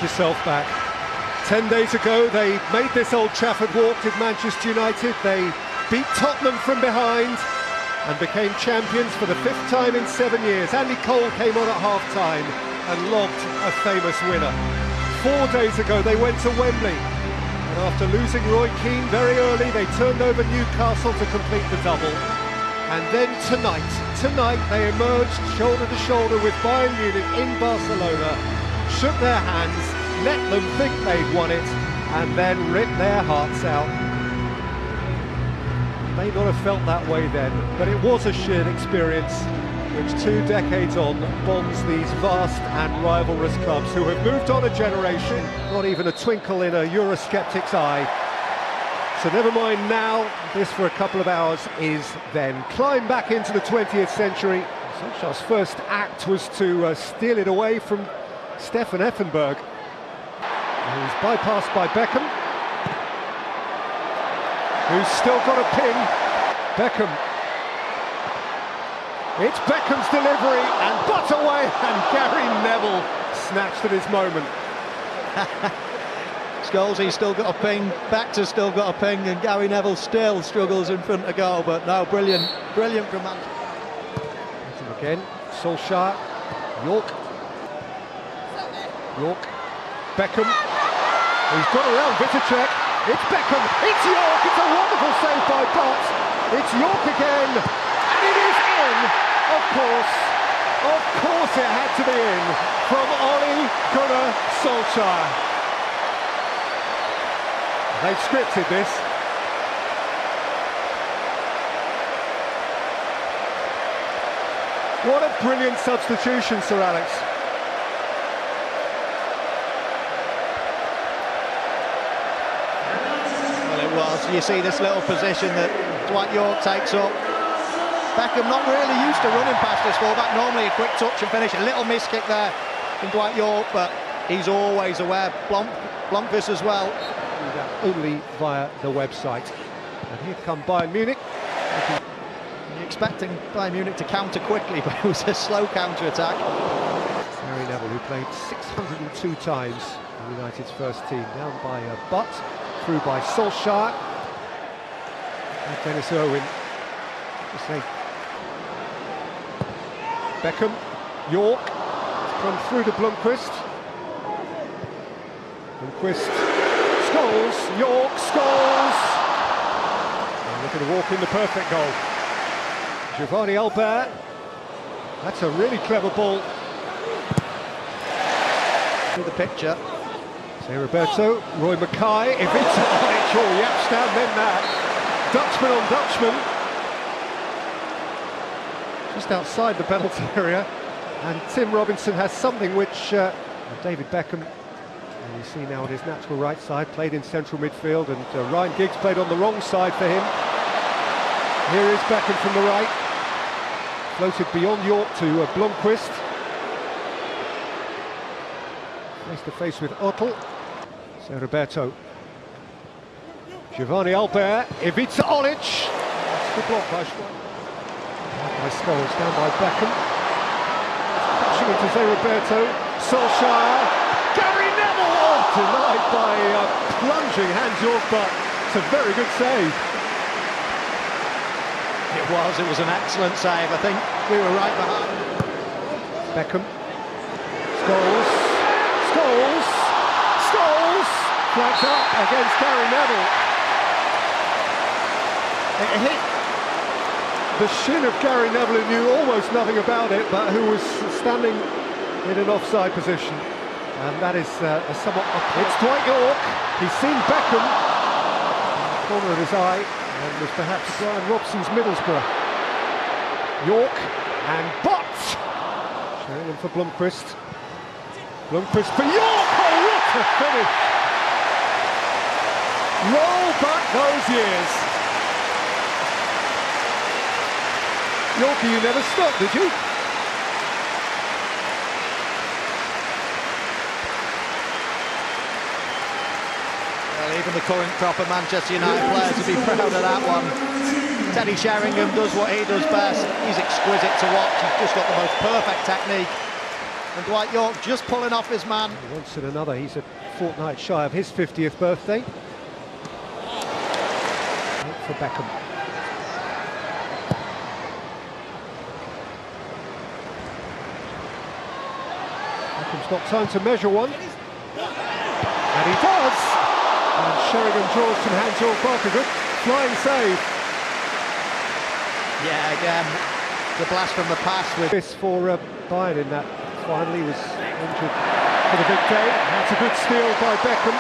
yourself back. 10 days ago, they made this Old Trafford walk with Manchester United. They beat Tottenham from behind and became champions for the 5th time in 7 years. Andy Cole came on at half-time and lobbed a famous winner. 4 days ago, they went to Wembley. And after losing Roy Keane very early, they turned over Newcastle to complete the double. And then tonight they emerged shoulder to shoulder with Bayern Munich in Barcelona, shook their hands, let them think they'd won it, and then ripped their hearts out. May not have felt that way then, but it was a shared experience which 2 decades on bonds these vast and rivalrous clubs who have moved on a generation, not even a twinkle in a Eurosceptic's eye. So never mind now, this for a couple of hours is then. Climb back into the 20th century. Solskjaer's first act was to steal it away from Stefan Effenberg. Who's bypassed by Beckham, who's still got a pin. Beckham. It's Beckham's delivery, and butt away, and Gary Neville snatched at his moment. Scholes, he's still got a ping, Baxter's still got a ping, and Gary Neville still struggles in front of goal, but no, brilliant from Manchester. Again, Solskjaer, York, Beckham, he's got around Vitacek, it's Beckham, it's York, it's a wonderful save by Butt, it's York again, and it is in, of course it had to be in, from Ole Gunnar Solskjaer. They've scripted this. What a brilliant substitution, Sir Alex. Well, it was. You see this little position that Dwight York takes up. Beckham not really used to running past this fullback. Normally a quick touch and finish. A little miss kick there from Dwight York, but he's always aware. Blomqvist as well. Only via the website. And here come Bayern Munich. You're expecting Bayern Munich to counter quickly, but it was a slow counter-attack. Gary Neville, who played 602 times in United's first team, down by Butt, through by Solskjaer. And Dennis Irwin. Beckham, York, come through to Blomqvist. Scholes, York, Scholes! And looking to walk in the perfect goal. Giovanni Albert. That's a really clever ball. Through the picture. Say Roberto, Roy Mackay, if it's on it, sure, yep, stand then that. Dutchman on Dutchman. Just outside the penalty area. And Tim Robinson has something which David Beckham, you see now on his natural right side, played in central midfield, and Ryan Giggs played on the wrong side for him. Here is Beckham from the right, floated beyond York to Blomqvist. Face to face with Ottel. So Roberto. Giovanni Albert, Ivica Olic. That's the block by Scholes, down by Beckham. Pushing into Zé Roberto. Solskjaer. Gary Neville! Oh, denied by plunging Hans York, but it's a very good save. It was an excellent save. I think we were right behind. Beckham. Scholes, flags up against Gary Neville. It hit the shin of Gary Neville, who knew almost nothing about it, but who was standing in an offside position. And that is a somewhat uphill. It's Dwight York. He's seen Beckham in the corner of his eye, and was perhaps Brian Robson's Middlesbrough. York and Butt. Showing them for Blomqvist. Blomqvist for York. Oh, what a finish! Roll back those years. Yorkie, you never stopped, did you? Even the current crop of Manchester United players would be proud of that one. Teddy Sheringham does what he does best. He's exquisite to watch. He's just got the most perfect technique. And Dwight York just pulling off his man. Once and another, he's a fortnight shy of his 50th birthday. For Beckham. Beckham's got time to measure one. And he does! And Sheringham draws from Hans-Jörg Barker. Good flying save. Yeah, again, the blast from the past with this for Bayern in that finally was injured for the big day. That's a good steal by Beckham.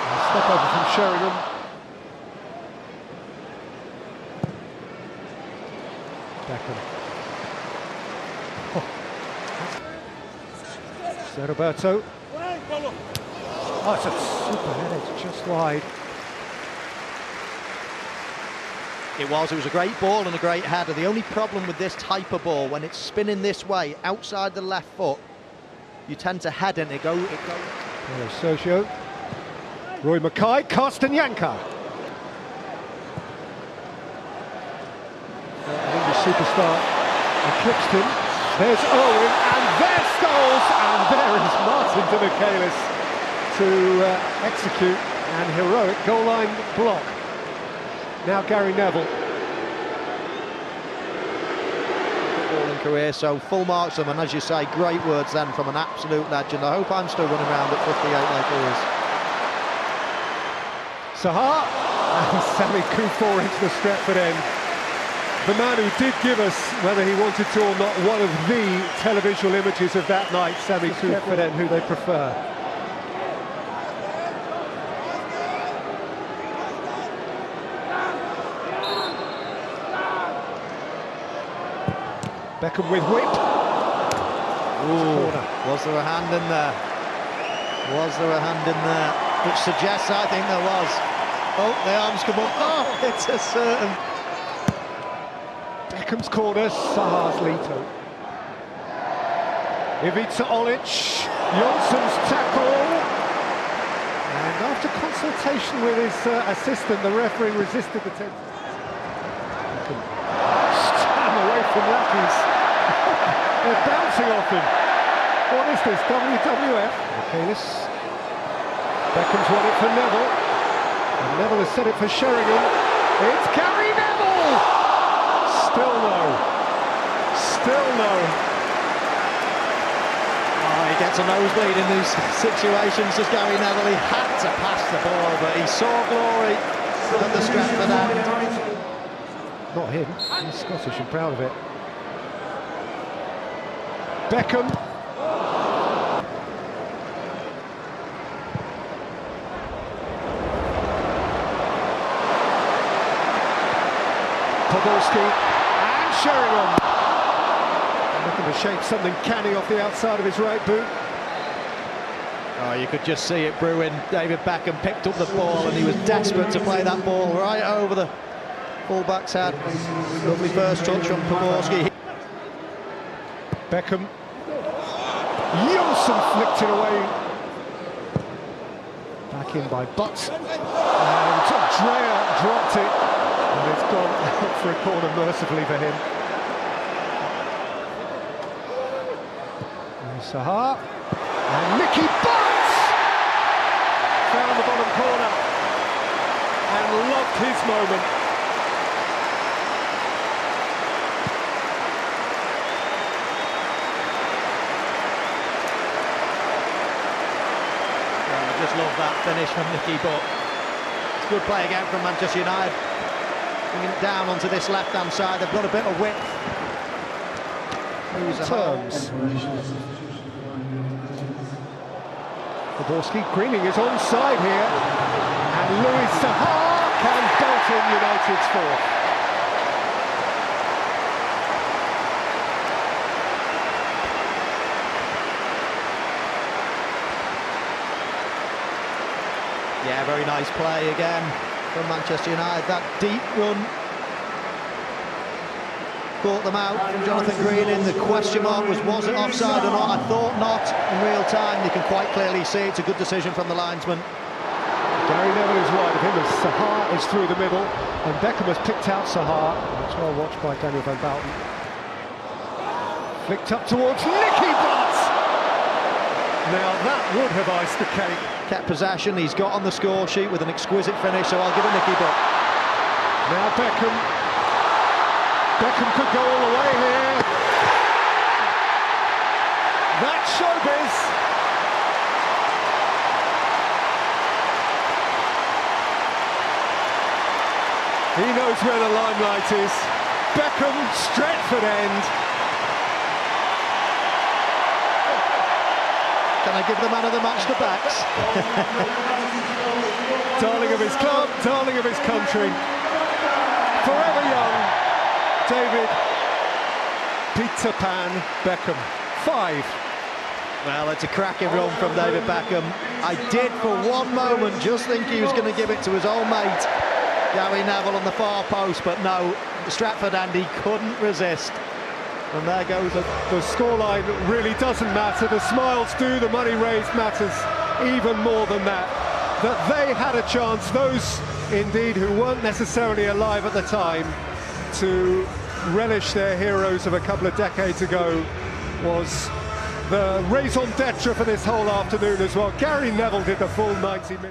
A step over from Sheringham. Beckham. Oh. Roberto. Oh, it's a super header, it's just wide. It was a great ball and a great header. The only problem with this type of ball, when it's spinning this way, outside the left foot, you tend to head and it goes. There's Sergio. Roy Mackay, Carsten Janka. The superstar eclipsed him. There's Owen, and there's Scholes, and there is Martin de Michaelis to execute an heroic goal line block. Now Gary Neville. Footballing career, so full marks them, and as you say, great words then from an absolute legend. I hope I'm still running around at 58 like he is. Sahar, and Sami Kufor into the Stretford end. The man who did give us, whether he wanted to or not, one of the televisual images of that night, Sami Kufor end, who they prefer. Beckham with whip. Ooh, was there a hand in there? Was there a hand in there? Which suggests, I think there was. Oh, the arms come up. Oh, it's a certain. Beckham's corner, Sahar's Lito. Ivica Olic, Jonsson's tackle. And after consultation with his assistant, the referee resisted the tempt. Stam away from lackeys. They're bouncing off him. What is this, WWF? Michaelis. Beckham's won it for Neville. And Neville has set it for Sheringham. It's Gary Neville! Still no. Still no. Oh, he gets a nosebleed in these situations, as Gary Neville. He had to pass the ball, but he saw glory at the Stretford end. Not him, he's Scottish and proud of it. Beckham. Podolski and Sheringham. Looking to shape something canny off the outside of his right boot. Oh, you could just see it brewing. David Beckham picked up the ball and he was desperate to play that ball right over the full-back's head. Lovely first touch from Podolski. Beckham. Jonsson flicked it away. Back in by Butts. And Dreyer dropped it. And it's gone out for a corner mercifully for him. And Sahar. And Mickey Butts! Found the bottom corner. And loved his moment. Just love that finish from Nicky, but it's good play again from Manchester United. Bringing it down onto this left-hand side, they've got a bit of width. Terms. Podolski, Greening is onside here, and Louis Sahar can bolt in United's fourth. Yeah, very nice play again from Manchester United. That deep run caught them out from Jonathan Greening. The question mark was it offside or not? I thought not in real time. You can quite clearly see it's a good decision from the linesman. Gary Neville is wide of him as Sahar is through the middle, and Beckham has picked out Sahar. It's well watched by Daniel van Bouten. Flicked up towards Nicky Butt. Now that would have iced the cake. Kept possession, he's got on the score sheet with an exquisite finish, so I'll give it Nicky Butt. Now Beckham. Beckham could go all the way here. That's showbiz. He knows where the limelight is. Beckham, Stretford end. Can I give the man of the match the backs? Darling of his club, darling of his country. Forever young, David Peter Pan Beckham. 5. Well, it's a cracking run from David Beckham. I did for one moment just think he was going to give it to his old mate Gary Neville on the far post, but no, Stratford Andy couldn't resist. And there goes the scoreline really doesn't matter. The smiles do, the money raised matters even more than that. That they had a chance, those indeed who weren't necessarily alive at the time, to relish their heroes of a couple of decades ago was the raison d'etre for this whole afternoon as well. Gary Neville did the full 90 minutes.